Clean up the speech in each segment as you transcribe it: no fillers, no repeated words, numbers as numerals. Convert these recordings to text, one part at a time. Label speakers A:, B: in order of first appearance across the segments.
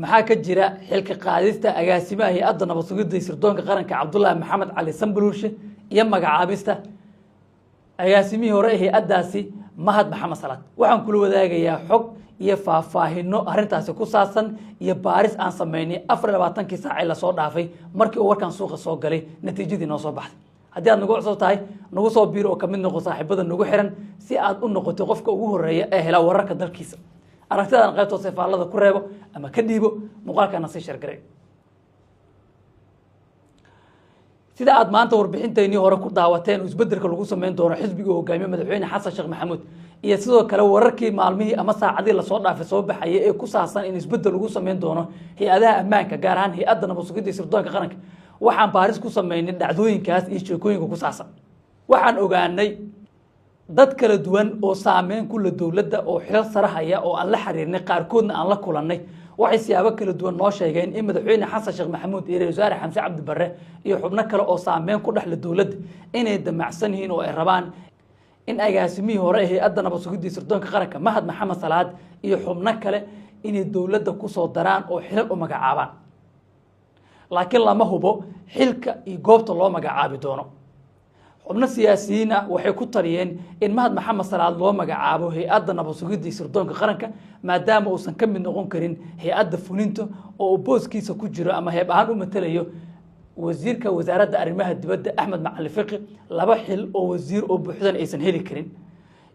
A: maxaa ka jira xilka qaadista agaasimaha hay-adda nabad sugidda sirdoonka qaranka Cabdullaahi Maxamed Cali Sanbaluulshe iyo magacaabista agaasimihii hore ee hay-addaasi Mahad Maxamed Salaad. waxaan kula wadaagayaa xog iyo faahfaahino arrintaasi ku saabsan iyo baaris aan sameynay 24 saac la soo dhaafay markii uu warkan suuqa soo galay natiijadii noo soo baxday. haddii aad nagu cusub tahay nagu soo biiro oo ka mid noqo saaxiibada nagu xiran si aad u noqoto qofka ugu horeeya ee hela wararka dalkiisa. aragtidan qaybta safaalada ku reebo ama ka dhiibo muuqaalkana si shargaray. sida aad maanta warbixinteennii hore ku daawateen isbeddelka lagu sameyn doono xisbiga hogaamiye madaxweyne Xasan Sheekh Maxamuud iyo sidoo kale wararkii maalmihii ama saacadii la soo dhaafay soo baxay ee ku saabsan in isbeddel lagu sameyn doono hay'adaha ammaanka gaar ahaan hay'adda nabad sugidda sirdoonka qaranka. waxaan baaris ku sameynay dhacdooyinkaas iyo sheekooyinka ku saabsan. waxaan ogaanay dad kala duwan oo saameyn ku leh dawladda oo xilal sare haya oo aan la xiriirnay qaarkoodna aan la kulannay waxay siyaabo kala duwan noo sheegeen in madaxweyne Xasan Sheekh Maxamuud iyo ra'iisul wasaare Xamse Cabdi Barre iyo xubno kale oo saameyn ku dhaxla dawladda inay damacsan yihiin oo ay rabaan in agaasimihii hore ee hay'adda nabad sugidda sirdoonka qaranka Mahad Maxamed Salaad iyo xubno kale inay dawladda ku soo daraan oo xilal u magacaabaan. laakiin lama hubo xilka iyo goobta loo magacaabi doono. xubno siyaasiyiin ah waxay ku taliyeen in Mahad Maxamed Salaad loo magacaabo hay'adda nabad sugidda sirdoonka qaranka maadaama uusan ka mid noqon karin hay'adda fulinta oo booskiisa ku jiro ama hay'ad ahaan u matalayo wasiirka wasaaradda arrimaha dibadda Axmed Macalin Fiqi laba xil oo wasiir oo buuxdan aysan heli karin.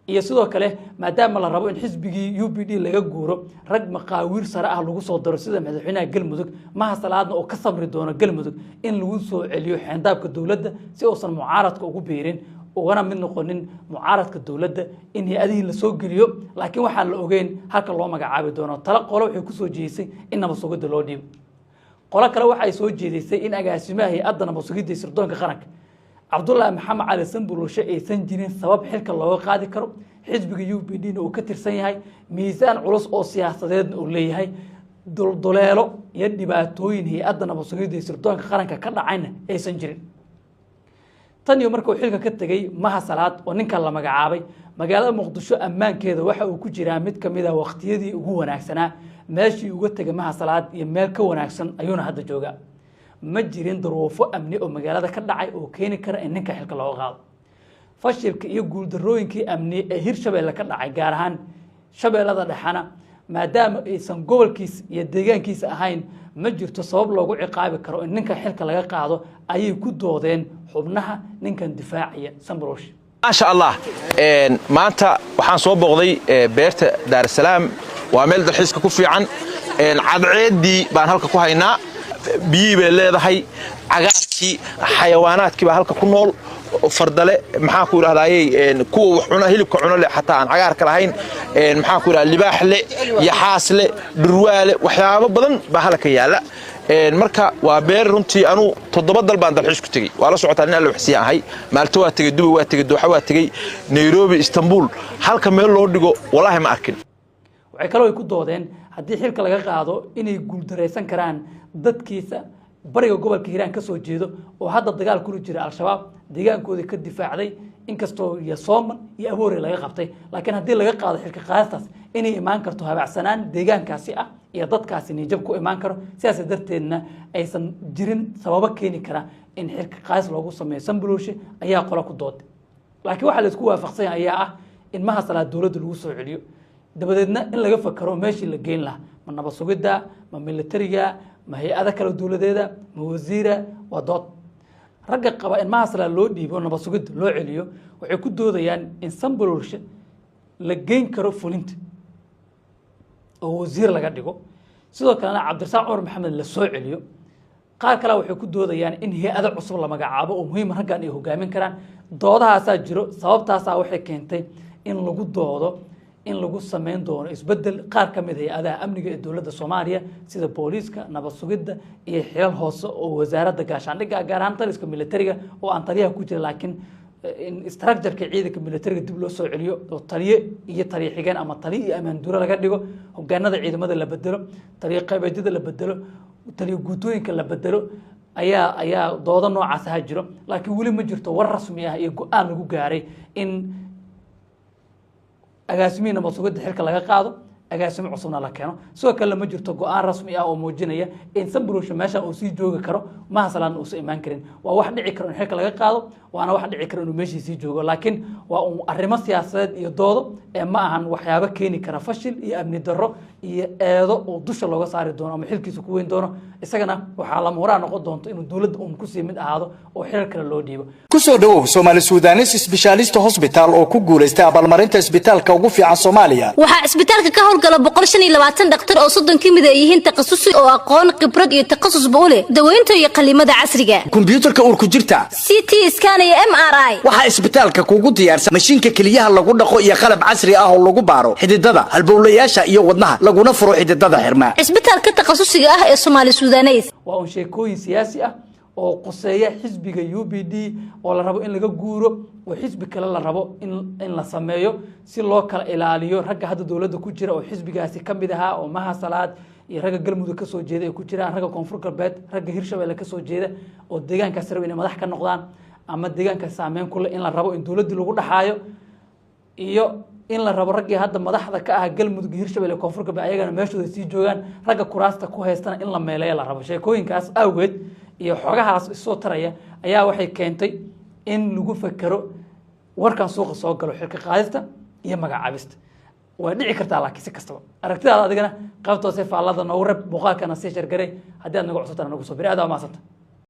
A: iyo sidoo kale maadaama la rabo in xisbigii UPD laga guuro rag maqaawiir sare ah lagu soo daro sida madaxweynaha Galmudug Mahad Salaadna oo ka sabri doono Galmudug in lagu soo celiyo xeendabka dawladda si uusan mucaaradka ugu beerin ugana mid noqonin mucaaradka dawladda in hay'adihii la soo geliyo laakiin waxaan la ogeyn halka loo magacaabi doono. tala qolo waxay ku soo jeedisay in nabad sugidda loo dhiibo. qolo kale waxay soo jeedisay in agaasimaha hay'adda nabad sugidda sirdoonka qaranka Cabdullaahi Maxamed Cali Sanbaluulshe aysan jirin sabab xilka looga qaadi karo xisbiga UPD-na uu ka tirsan yahay miisaan culus oo siyaasadeed uu leeyahay dulduleelo iyo dhibaatooyin hay'adda nabad sugidda sirdoonka qaranka ka dhacayna aysan jirin. tan iyo markuu xilka ka tagay Mahad Salaad oo ninkan la magacaabay magaalada Muqdisho ammaankeeda waxa uu ku jiraa mid ka mid ah waqtiyadii ugu wanaagsanaa meeshii uga tagay Mahad Salaad iyo meel ka wanaagsan ayuuna hadda joogaa. ma jirin duruufo amni oo magaalada ka dhacay oo keeni kara in ninka xilka looga qaado. fashilka iyo guuldarrooyinkii amni ee Hirshabeelle ka dhacay gaar ahaan Shabeellada Dhexana maadaama aysan gobolkiisa iyo deegaankiisa ahayn ma jirto sabab loogu ciqaabi karo in ninka xilka laga qaado ayay ku doodeen xubnaha ninkan difaacaya Sanbaluulshe.
B: maasha Allah maanta waxaan soo booqday beerta Dar es Salaam waa meel dalxiiska ku fiican cadceedii baan halka ku haynaa biyii bay leedahay cagaarkii xayawaanaadkii baa halka ku nool fardale maxaa ku yiraahdaayay kuwa wax cuna hilibka cuna leh xataa aan cagaarka lahayn maxaa ku yiraahdaa libaax leh iyo xaas leh dhurwaale waxyaabo badan baa halka yaala. marka waa beer runtii anu 7 dal baan dalxiis ku tagay waa la socotaa in alla waxsiin ahay Maalto waa tagay Dubai waa tagay Dooxa waa tagay Nairobi Istanbul halka meel loo dhigo wallahi ma arkin.
A: waxay kaloo ku doodeen haddii xilka laga qaado inay guuldareysan karaan dadkiisa bariga gobolka Hiiraan ka soo jeedo oo hadda dagaal ku jira al-shabaab deegaankoodii ka difaacday inkastoo iyo Sooman iyo Aboore laga qabtay laakiin haddii laga qaado xilka qaadastaas inay imaan karto habacsanaan deegaankaasi ah iyo dadkaasi nijab ku imaan karo sidaas darteedna aysan jirin sababo keeni kara in xilka qaas loogu sameeyo Sanbaluulshe ayaa qolo ku dooday. laakiin waxa la isku waafaqsan ayaa ah in Mahad Salaad dawladda lagu soo celiyo dabadeedna in laga fakaro meeshii la geyn lahaa ma nabad sugidda ma militariga ma hay'ada kala dawladeeda ma wasiira waa dood. ragga qaba in Mahad Salaad loo dhiibo nabad sugidda loo celiyo waxay ku doodayaan in Sanbaluulshe la geyn karo fulinta oo wasiir laga dhigo sidoo kalena Cabdirasaaq Cumar Maxamed la soo celiyo. qaar kale waxay ku doodayaan in hay'ado cusub la magacaabo oo muhiim raggan ay hogaamin karaan. doodahaas jiro sababtaas waxay keentay in lagu doodo in lagu sameyn doono isbedel qaar ka mid ah hay'adaha amniga ee dawladda Soomaaliya sida booliska nabad sugidda iyo xilal hoose oo wasaaradda gaashaandhigga gaar ahaan taliska militariga oo aan taliyaha ku jira laakiin in structure-ka ciidanka militariga dib loo soo celiyo oo taliye iyo taliye xigeen ama taliye iyo amaan dura laga dhigo hogaanada ciidamada la bedelo taliye qaybeedyada la bedelo taliye guutooyinka la bedelo ayaa doodo noocaas ah jiro laakiin wali ma jirto war rasmi ah iyo go'aan lagu gaaray in agaasimiina nabad sugidda xilka laga qaado agaasimo cusubna la keeno sidoo kale ma jirto go'aan rasmi ah oo muujinaya in Sambulusha meesha uu sii joogi karo ma hasalan uu soo imaan karin waa wax dhici karo in xilka laga qaado waana wax dhici karo inuu meeshii sii joogo laakiin waa arrimo siyaasadeed iyo doodo ee ma ahan waxyaabo keeni kara fashil iyo amni darro iyo eedo oo dusha looga saari doono ama xilkiisa ku weyn doono isagana waxaa la muraa noqon doonto inuu dawladda uu ku sii mid ahaado oo xilal kale loo dhiibo
C: ku soo dhawow Somali Sudanese Specialist Hospital oo ku guuleystay abaalmarinta isbitaalka ugu fiican Soomaaliya
D: waxa isbitaalka ka howlgala 125 dhakhtar oo 30 kamid ah yihiin takhasusi oo aqoon khibrad iyo takhasus u leh daweynta iyo qaliimada casriga
C: kombiyuutarka ur ku jirta
D: CT scan iyo MRI
C: waxa isbitaalka kugu diyaarsan mashiinka kaliyaha lagu dhaqo iyo qalab casri ah oo lagu baaro xididada halbowlayaasha iyo wadnaha laguna furo xididada xirma
D: isbitaalka takhasusiga ah ee Somali Sudanese
A: waa un sheekooyin siyaasi ah oo qoseeya xisbiga UPD oo la rabo in laga guuro oo xisbi kale la rabo in la sameeyo si loo kala ilaaliyo ragga hadda dawladda ku jira oo xisbigaasi kamid aha oo Maha Salaad iyo ragga galmudug ka soo jeeda ay ku jiraan ragga koonfur galbeed ragga Hirshabelle ka soo jeeda oo deegaankaas rabo inay madax ka noqdaan ama deegaanka saameyn ku leh in la rabo in dawladda lagu dhaxaayo iyo in la rabo raggii hadda madaxda ka ah galmudug Hirshabelle koonfur galbeed ayagana meeshooda sii joogaan ragga kuraasta ku haystana in la meeleeyo la rabo sheekooyinkaas awgeed iyo xogahaas soo taraya ayaa waxay keentay in lagu fakaro warkan suuqa soo galo xilka qaadista iyo magacaabista way dhici kartaa laakiin si kastaba aragtidaada adigana qaybtoose faallada noogu rab muuqaalkana sii shargaray haddii aad naga cusubtana nagu soo biri aad waa maasanta